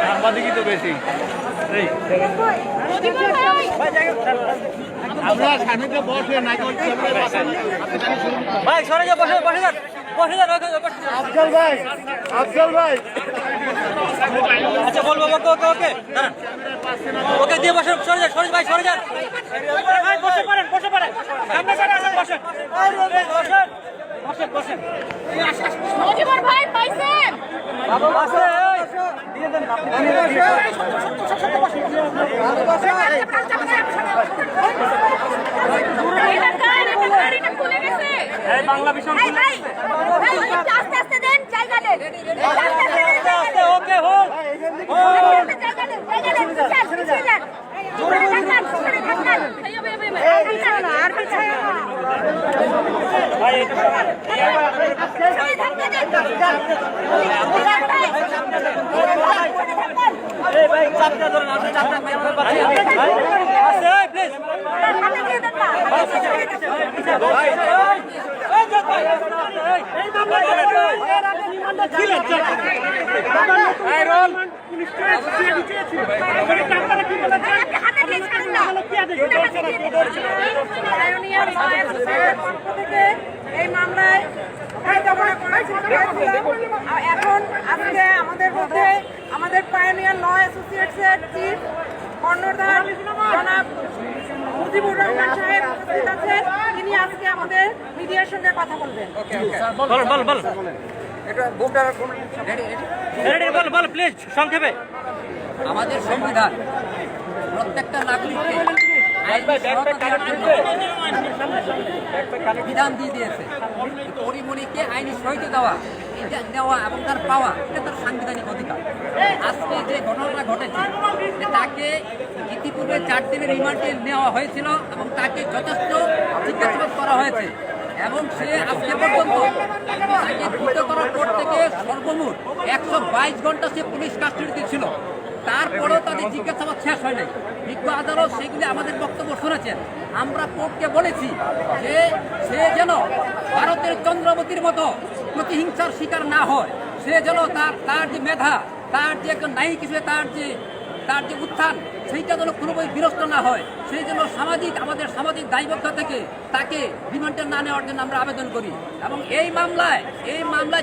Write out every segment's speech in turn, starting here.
সাংবাদিকই তো বেশি আপনারা সামনে বসে না ভাই সরে যা বসে বসে যান বসে যান আফজল ভাই আচ্ছা বলবো ওকে ওকে ওকে দাঁড়ান ওকে দিয়ে বসে সরে যান ভাই সরে যান ভাই বসে পড়েন সামনে করে আসেন বসেন বসেন মজিবর ভাই পাইছেন বাবা বসে দিয়ে দেন এটা খুলে গেছে এই বাংলা ভীষণ ভাই আস্তে আস্তে দেন জায়গা দেন আস্তে ওকে হোল জায়গা দেন পিছিয়ে যান আর পিছিয়ে ভাই এই ভাই চাপটা ধরেন আপনি চাপটা আস্তে প্লিজ এই মামলায় এখন আজকে আমাদের মধ্যে আমাদের পায়োনিয়ার ল অ্যাসোসিয়েটসের চিফ কর্ণধার জনাব মুজিবুর রহমান সাহেব উপস্থিত আছেন। তিনি আজকে আমাদের মিডিয়ার সঙ্গে কথা বলবেন। বল প্লিজ সংক্ষেপে আমাদের সংবিধান প্রত্যেকটা নাগরিককে বিধান দিয়ে দিয়েছে। পরিমণিকে আইনি সহায়তা দেওয়া এবং তার পাওয়া এটা তার সাংবিধানিক অধিকার। আজকে যে ঘটনাটা ঘটেছে যে তাকে ইতিপূর্বে 4 দিনের রিমান্ডে নেওয়া হয়েছিল এবং তাকে যথেষ্ট জিজ্ঞাসাবাদ করা হয়েছে এবং সে আজকে পর্যন্ত তাকে ধৃত করার পর থেকে সর্বমোট 122 ঘন্টা সে পুলিশ কাস্টডিতে ছিল। তারপরেও তাদের জিজ্ঞাসাবাদ শেষ হয় নাই। বিজ্ঞ আদালত সেগুলি আমাদের বক্তব্য শুনেছেন। আমরা কোর্টকে বলেছি যে সে যেন ভারতের চন্দ্রবতীর মতো প্রতিহিংসার শিকার না হয়, সে যেন তার যে মেধা, তার যে একজন নায়িক হিসেবে তার যে উত্থান সেইটা যেন কোনোভাবে বিরস্ত না হয়, সেই জন্য আমাদের সামাজিক দায়বদ্ধতা থেকে তাকে রিমান্ডে না নেওয়ার জন্য আমরা আবেদন করি। এবং এই মামলায়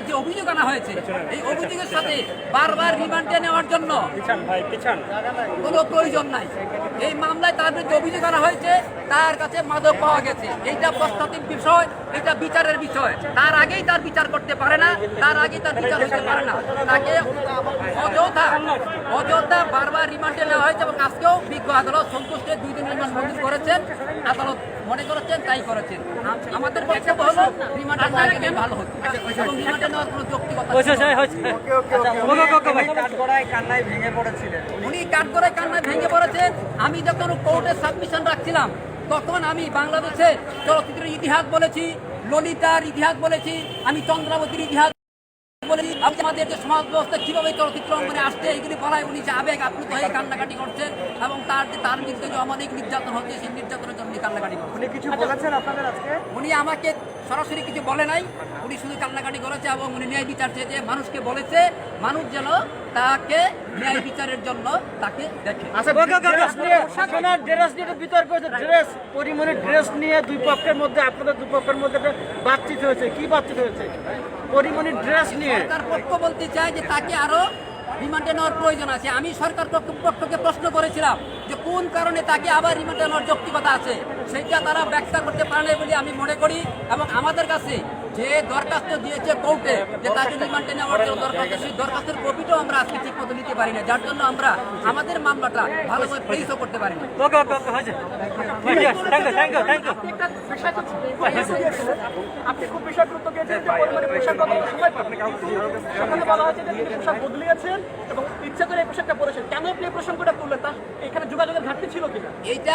যে অভিযোগ আনা হয়েছে এই অভিযোগের সাথে বারবার রিমান্ডে নেওয়ার জন্য কোনো প্রয়োজন নাই। এই মামলায় তার বিরুদ্ধে অভিযোগ আনা হয়েছে, তার কাছে মাদক পাওয়া গেছে, এইটা প্রস্তাবিত বিষয়, এটা বিচারের বিষয়। তার আগেই তার বিচার করতে পারে না, তার আগেই তার বিচার হতে পারে না। তাকে অযথা বারবার রিমান্ডে নেওয়া হয়েছে এবং আজকেও বিজ্ঞ আদালত সন্তুষ্টে 2 দিন রিমান্ড মঞ্জুর করেছেন। আদালত মনে করেছেন তাই করেছেন। আমাদের বক্তব্য হলো রিমান্ডে না গেলে ভালো হতো এবং রিমান্ডে নেওয়ার কোনো যৌক্তিকতা উনি কাঠগড়ায় কান্নায় ভেঙে পড়েছেন। আমি যখন কোর্টে সাবমিশন রাখছিলাম তখন আমি বাংলাদেশের চলচ্চিত্রের ইতিহাস বলেছি, ললিতার ইতিহাস বলেছি, আমি চন্দ্রাবতীর ইতিহাস বলেছি, আমাদের যে সমাজ ব্যবস্থা কিভাবে চলচ্চিত্র অঙ্গনে আসছে এইগুলি বলায় উনি যে আবেগ আপ্লুত হয়ে কান্নাকাটি করছেন এবং তার বিরুদ্ধে যে অমানবিক নির্যাতন হচ্ছে সেই নির্যাতনের জন্য কান্নাকাটি করছেন। উনি কিছু বলেছেন আপনাদের আজকে? উনি আমাকে সরাসরি কিছু বলে নাই, উনি শুধু কান্নাকাটি করেছে এবং উনি ন্যায় বিচার চেয়েছে। মানুষকে বলেছে মানুষ যেন তাকে ন্যায় বিচারের জন্য তাকে দেখে। পরিমণির ড্রেস নিয়ে আপনাদের দুই পক্ষের মধ্যে বাতচিত হয়েছে, কি বাতচিত হয়েছে পরিমণির ড্রেস নিয়ে? সরকার পক্ষ বলতে চায় যে তাকে আরো রিমান্ডে নেওয়ার প্রয়োজন আছে। আমি সরকার পক্ষকে প্রশ্ন করেছিলাম যে কোন কারণে তাকে আবার রিমান্ডে নেওয়ার যৌক্তিকতা আছে, সেইটা তারা ব্যাখ্যা করতে পারে না বলে আমি মনে করি। এবং আমাদের কাছে যে দরখাস্ত দিয়েছে কোর্টে যে তাকে রিমান্ডে নেওয়ার জন্য দরখাস্ত, সেই দরখাস্তের কপিটাও আমরা আজকে ঠিক মতো নিতে পারি না, যার জন্য আমরা আমাদের মামলাটা ভালোভাবে ফেসও করতে পারি না। আপনি খুব বিষয় গুরুত্ব দিয়েছেন যে পরিমাণে পোশাক সময় পাবেন, কিন্তু সেখানে বলা হচ্ছে যে তিনি পোশাক বদলিয়েছেন এবং ইচ্ছা করে এই পোশাকটা পরেছেন। কেন আপনি এই প্রসঙ্গটা তুললেন? তা এখানে যোগাযোগের ঘাটতি ছিল কিনা? এইটা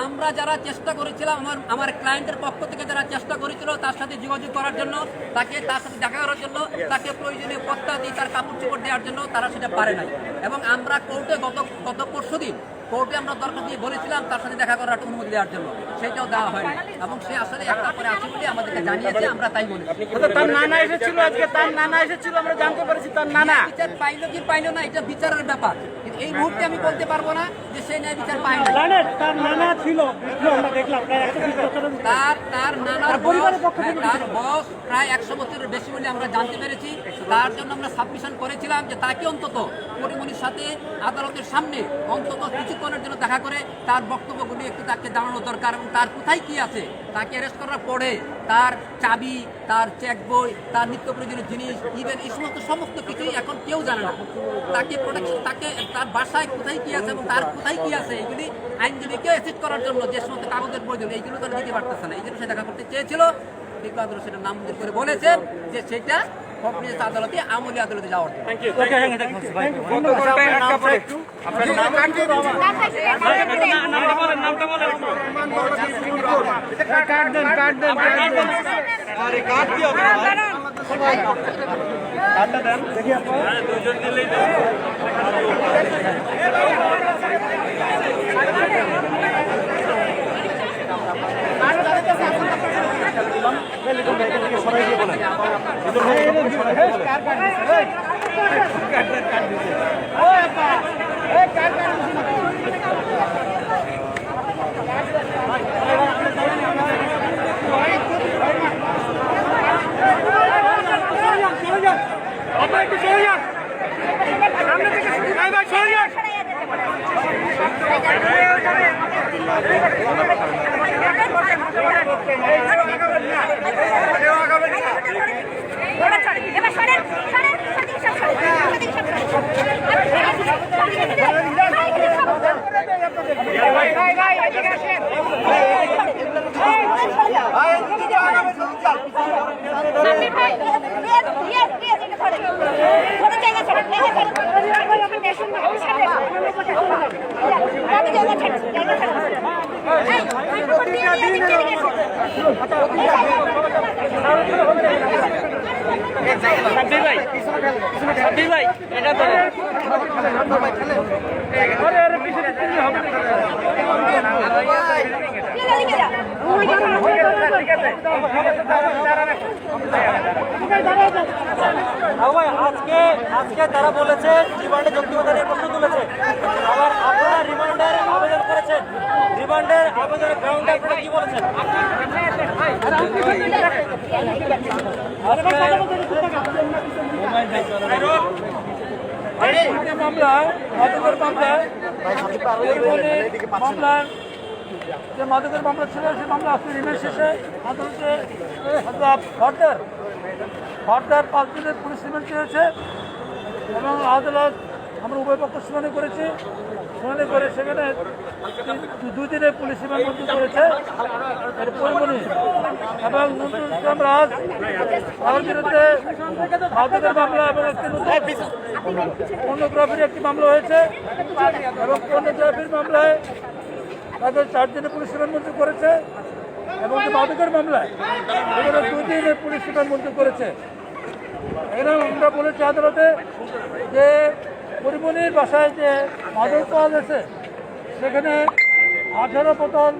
আমরা যারা চেষ্টা করেছিলাম, আমার ক্লায়েন্টের পক্ষ থেকে যারা চেষ্টা করেছিল তার সাথে সাথে যোগাযোগ করার জন্য, তার সাথে দেখা করার জন্য, তাকে প্রয়োজনীয় পত্তা দিয়ে তার কাপড় চোপড় দেওয়ার জন্য তারা সেটা পারে নাই। এবং আমরা কোর্টে গত পরশুদিন কোর্টে আমরা দরখাস্ত দিয়ে বলেছিলাম তার সাথে দেখা করার অনুমতি দেওয়ার জন্য, সেটাও দেওয়া হয়নি। এবং সে আসলে একটা পরে আছে বলে আমাদেরকে জানিয়েছে, আমরা তাই বলেছি। তার নানা এসেছিল আজকে, তার নানা এসেছিল, আমরা জানতে পারছি তার নানা। বিচার পাইলো কি পাইলো না এটা বিচারের ব্যাপার, কিন্তু এই মুহূর্তে আমি বলতে পারবো না যে সে ন্যায় বিচার পায় না। তার নানা ছিল, আমরা দেখলাম তার নানার বয়স প্রায় 100 বছরের বেশি বলে আমরা জানতে পেরেছি। তার জন্য আমরা সাবমিশন করেছিলাম যে তাকে অন্তত পরিমণির সাথে আদালতের সামনে অন্তত কিছুক্ষণের জন্য দেখা করে তার বক্তব্যগুলি একটু তাকে জানানো দরকার, এবং তার কোথায় কি আছে, তাকে অ্যারেস্ট করার পরে তার চাবি, তার চেক বই, তার নিত্য প্রয়োজনীয় জিনিস, ইভেন এই সমস্ত কিছুই এখন কেউ জানে না। তাকে প্রোটেকশন, তাকে তার বাসায় কোথায় কি আছে এবং তার কোথায় কি আছে এগুলি আইনজীবীকে অ্যাসিস্ট করার জন্য যে সমস্ত কাগজের প্রয়োজন এইগুলো তারা দিতে পারতেছে না। এই জন্য সে দেখা করতে চেয়েছিল, কিন্তু আদালত সেটা নামঞ্জুর করে বলেছেন যে সেটা আদালতে আমলি আদালতে যাওয়ার আজকে তারা বলেছে রিমান্ডে যৌক্তিকতা নিয়ে প্রশ্ন তুলেছে, আবার আপনারা রিমান্ডের আবেদন করেছেন, রিমান্ডের আবেদনের গ্রাউন্ডে আপনারা কি বলেছেন? যে মাদকের মামলা ছিল সেই মামলা আজকে রিমান্ড শেষে আদালতে ফর্দার 5 দিনের পুলিশ রিমান্ড চেয়েছে এবং আদালত আমরা উভয় পক্ষ শুনানি করেছি। শুনানি করে সেখানে 2 দিনের পুলিশ রিমান্ড মঞ্জুর করেছে পরিমণি এবং নজরুল ইসলাম রাজ। তার বিরুদ্ধে মাদকের মামলা এবং একটি পর্নোগ্রাফির একটি মামলা হয়েছে এবং পর্নোগ্রাফির মামলায় তাদের 4 দিনের পুলিশ রিমান্ড মঞ্জুর করেছে এবং মাদকের মামলায় এখানে 2 দিনের পুলিশ রিমান্ড মঞ্জুর করেছে। এখানে আমরা বলেছি আদালতে যে পরিমণির বাসায় যে মাদক পাওয়া গেছে সেখানে 18 বোতল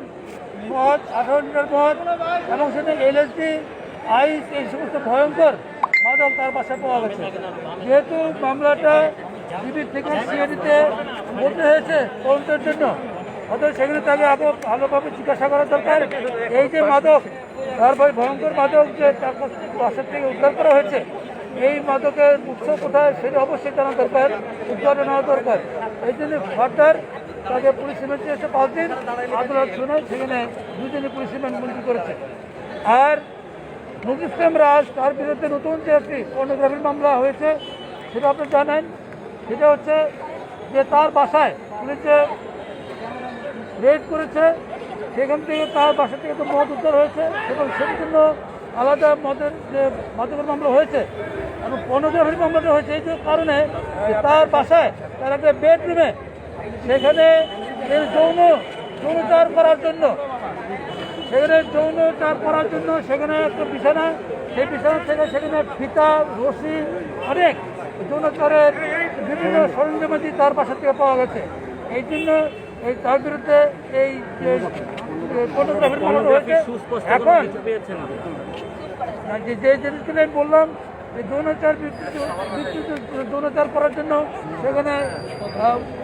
মদ, 18 লিটার মদ এবং সেখানে LSD, আইস, এই সমস্ত ভয়ঙ্কর মাদক তার বাসায় পাওয়া গেছে। যেহেতু মামলাটা ডিবি থেকে সিআইডিতে বলতে হয়েছে তদন্তের জন্য, অথচ সেখানে তাকে আরও ভালোভাবে জিজ্ঞাসা করা দরকার। এই যে মাদক, তার ভয়ঙ্কর মাদক যে তার বাসার থেকে উদ্ধার করা হয়েছে, এই মাদকের উৎস কোথায় সেটা অবশ্যই জানা দরকার, উদ্ধার নেওয়া দরকার। এই জন্য ফার্দার তাকে পুলিশ রিমান্ড চেয়েছে 5 দিন, আদালত শুনে সেখানে 2 দিনে পুলিশ রিমান্ড মঞ্জুর করেছে। আর নজরুল ইসলাম রাজ, তার বিরুদ্ধে নতুন যে একটি পর্নোগ্রাফির মামলা হয়েছে সেটা আপনি জানেন। সেটা হচ্ছে যে তার বাসায় পুলিশে রেড করেছে, সেখান থেকে তার বাসা থেকে তো মদ উদ্ধার হয়েছে এবং সেটার জন্য আলাদা মদের যে মাদকের মামলা হয়েছে এবং পর্নোগ্রাফির মামলাটা হয়েছে। এই কারণে তার বাসায় তার একটা বেডরুমে সেখানে যৌনাচার করার জন্য সেখানে যৌনচার করার জন্য সেখানে একটা বিছানা, সেই বিছানা থেকে সেখানে ফিতা, রশি, অনেক যৌনচারের বিভিন্ন সরঞ্জামাদি তার বাসা থেকে পাওয়া গেছে। এই জন্য এই তার বিরুদ্ধে এই যে ফটোগ্রাফির মামলা হয়েছে। এখন যে জিনিসগুলো আমি বললাম, এই যৌনচার করার জন্য সেখানে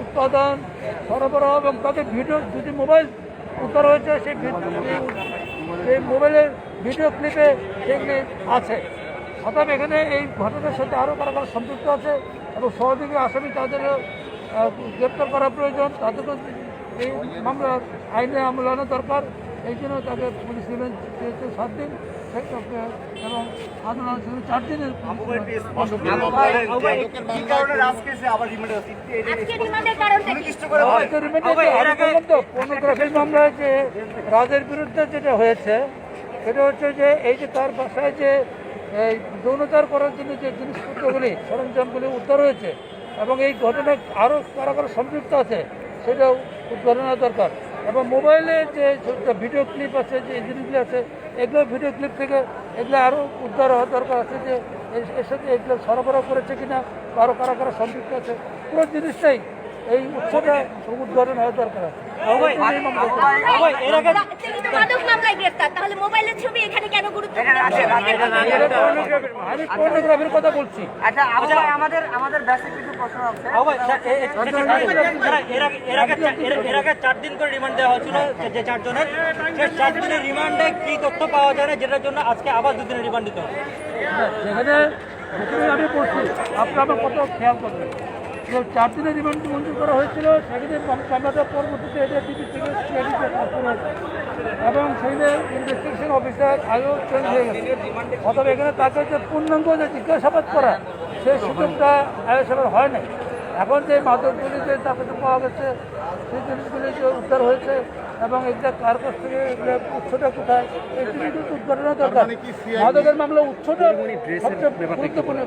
উৎপাদন, সরবরাহ এবং তাদের ভিডিও যদি মোবাইল উদ্ধার হয়েছে, সেই মোবাইলের ভিডিও ক্লিপে সেগুলি আছে। অর্থাৎ এখানে এই ঘটনার সাথে আরও কারা কারা সম্পৃক্ত আছে এবং সহযোগী আসামি তাদেরও গ্রেপ্তার করা প্রয়োজন, তাদেরকেও এই মামলা আইনে আমল আনা দরকার। এই জন্য তাকে পুলিশ রিমান্ড দিয়েছে 7 দিন এবং আদালত 4 দিনের পর্নোগ্রাফির মামলায় যে রাজের বিরুদ্ধে যেটা হয়েছে সেটা হচ্ছে যে এই যে তার বাসায় যে এই যৌনচার করার জন্য যে জিনিসপত্রগুলি, সরঞ্জামগুলি উদ্ধার হয়েছে এবং এই ঘটনায় আরও কারা কারা সম্পৃক্ত আছে সেটাও উদ্ধার করা দরকার। এবং মোবাইলে যে ভিডিও ক্লিপ আছে, যে জিনিসগুলি আছে, এগুলো ভিডিও ক্লিপ থেকে এগুলো আরও উদ্ধার হওয়া দরকার আছে, যে এর সাথে এগুলো সরবরাহ করেছে কিনা, আরও কারা কারা সম্পৃক্ত আছে, পুরো জিনিসটাই এই উৎসটা উদ্ঘাটন হওয়া দরকার আছে। আমি পর্নোগ্রাফির কথা বলছি। আমাদের বেসিক কিছু প্রশ্ন আছে। এর আগে 4 দিন করে রিমান্ড দেওয়া হয়েছিল যে 4 জনের, সেই 4 দিনের রিমান্ডে কি তথ্য পাওয়া যায় না যেটার জন্য আজকে আবার 2 দিনের রিমান্ড দিতে হবে? সেখানে আমি বলছি, আপনি আমার কথা খেয়াল করবেন। 4 দিনের রিমান্ড মঞ্জুর করা হয়েছিল, সেখানে মামলাটা পরবর্তীতে এটা ডিবি থেকে ট্রান্সফার হয়েছে এবং সেইখানে ইনভেস্টিগেশন অফিসার আগেও চেঞ্জ হয়ে গেছে। অথবা এখানে তাকে যে পূর্ণাঙ্গ যে জিজ্ঞাসাবাদ করা, সেই সুযোগটা আয়োজনের হয় নাই। এখন যে মাদকগুলি যে তার কাছে পাওয়া গেছে, সেই জিনিসগুলি যে উদ্ধার হয়েছে এবং এটা কার কাছ থেকে উৎসটা কোথায়, এই জিনিসগুলো উদ্ঘাটনের দরকার। মাদকের মামলা উৎসটা সবচেয়ে গুরুত্বপূর্ণ।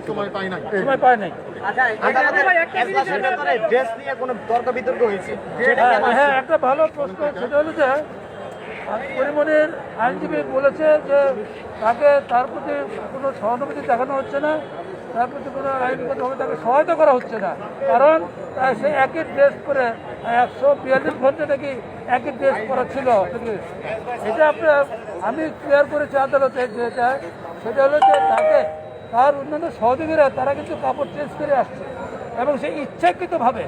সময় পায় নাই। হ্যাঁ, একটা ভালো প্রশ্ন, সেটা হলো যে পরিমণির আইনজীবী বলেছে যে তার প্রতি কোনো সহানুভূতি দেখানো হচ্ছে না, তার প্রতি কোনো আইনগতভাবে তাকে সহায়তা করা হচ্ছে না, কারণ সে একই ড্রেস করে 142 ঘন্টা নাকি একই ড্রেস করা ছিল। এটা আমি ক্লিয়ার করেছি আদালতে, যেটা সেটা হলো যে তার অন্যান্য সহযোগীরা তারা কিন্তু কাপড় চেঞ্জ করে আসছে এবং সে ইচ্ছাকৃতভাবে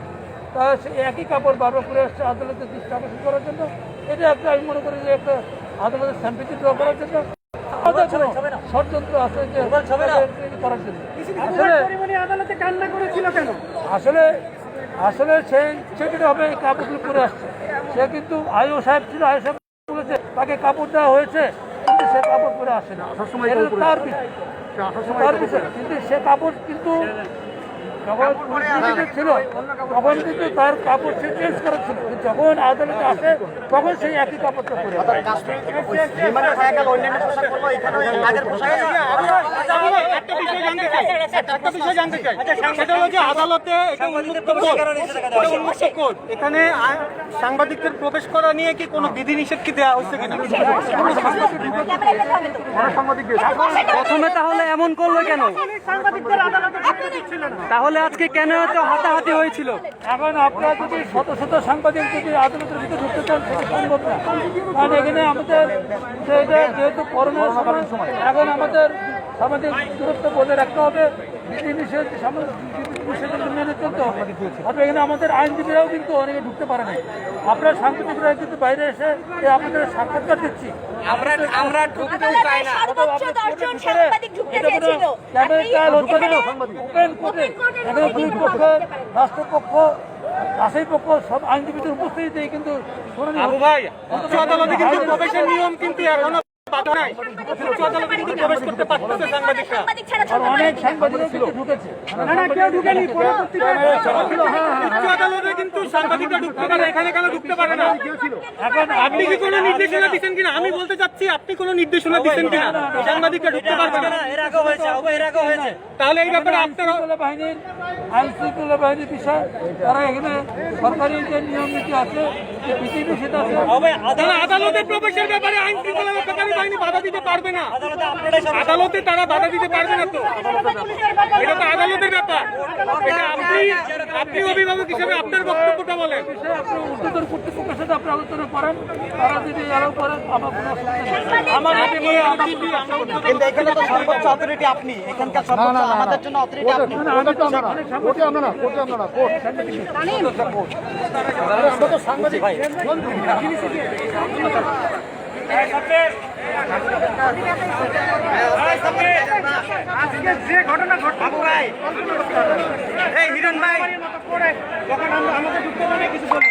সে একই কাপড় বারবার করে আসছে আদালতের দৃষ্টি আকর্ষণ করার জন্য। এটা একটা আমি মনে করি যে একটা আদালতের স্যাম্পিটি ড্র করার জন্য ষড়যন্ত্র আছে যে করার জন্য। আদালতে কান্না করেছিল কেন? আসলে সে কিন্তু হবে এই কাপড়গুলো পরে আসছে। সে কিন্তু আইও সাহেব ছিল, আইও সাহেব বলেছে তাকে কাপড় দেওয়া হয়েছে, কিন্তু সে কাপড় পরে আসে না, তার বিষয়। কিন্তু সে কাপড় কিন্তু যখন ছিল তখন কিন্তু তার কাপড় সে চেঞ্জ করা ছিল, যখন আদালতে আসে তখন সেই একই কাপড়টা পরে। এখানে সাংবাদিকদের প্রবেশ করা নিয়ে কি কোনো বিধিনিষেধ কি দেওয়া হচ্ছে কিনা? প্রথমে তাহলে এমন করলো কেন? তাহলে আজকে কেন এত হাতাহাতি হয়েছিল? এখন আপনারা যদি শত শত সাংবাদিক যদি আদালতের ভিতরে ঢুকতে চান, সেটা সম্ভব না। কারণ এখানে আমাদের যেহেতু করোনার সময়, এখন আমাদের সামাজিক দূরত্ব বজায় রাখতে হবে, বিধিনিষেধ মেনে চলতে হবে। অথবা এখানে আমাদের আইনজীবীরাও কিন্তু অনেকে ঢুকতে পারে নাই। আপনারা সাংবাদিকরা কিন্তু বাইরে এসে আপনাদের সাক্ষাৎকার দিচ্ছি, আমরা ঢুকতেও চাই না। ওপেন কোর্টে এখানে 2 পক্ষ, রাষ্ট্রপক্ষ, আসামি পক্ষ সব আইনজীবীদের উপস্থিতিতেই কিন্তু শুনানি। আদালতে কিন্তু প্রবেশের নিয়ম কিন্তু এখনো বাধা নাই। আদালতে কিন্তু প্রবেশ করতে পারতেছে সাংবাদিকরা। অনেক সাংবাদিক কিন্তু ঢুকেছে। কেউ ঢুকেনি, পরবর্তীতে আদালতে কিন্তু সাংবাদিকরা ঢুকতে পারে, এখানে কেন ঢুকতে পারে না? এখন আপনি কি কোনো নির্দেশনা দিচ্ছেন কিনা? আমি বলতে চাচ্ছি আপনি কোনো নির্দেশনা দিচ্ছেন কিনা সাংবাদিকরা ঢুকতে পারবে না? এর আগেও হয়েছে তাহলে এই ব্যাপারে আপনার আইনশৃঙ্খলা বাহিনীর আইনশৃঙ্খলা বাহিনীর বিষয় তারা এখানে সরকারি যে নিয়ম নীতি আছে যে বিধিনিষেধ আছে তারা আদালতে প্রবেশের ব্যাপারে আইন শৃঙ্খলা রক্ষাকারী বাহিনী বাধা দিতে পারবে না। আদালতে তারা বাধা দিতে পারবে না তো, এটা তো আদালতের ব্যাপার। এটা আপনি অভিভাবক হিসেবে আপনার বক্তব্যটা বলেন। বিষয়ে আপনি উচ্চতর কর্তৃপক্ষের সাথে আপনি আলোচনা করেন, তারা যদি এরাও করেন আমার কোনো অসুবিধা নেই। আমার হাতে মনে হয় আমরা উদ্যোগ কিন্তু এখানে তো সর্বোচ্চ অথরিটি আপনি, এখানকার সর্বোচ্চ আমাদের জন্য অথরিটি আপনি। আজকে যে ঘটনা ঘটলো ভাই, এই হিরণ ভাই, যখন আমরা আমাদের ঢুকতে পারি কিছু বলি।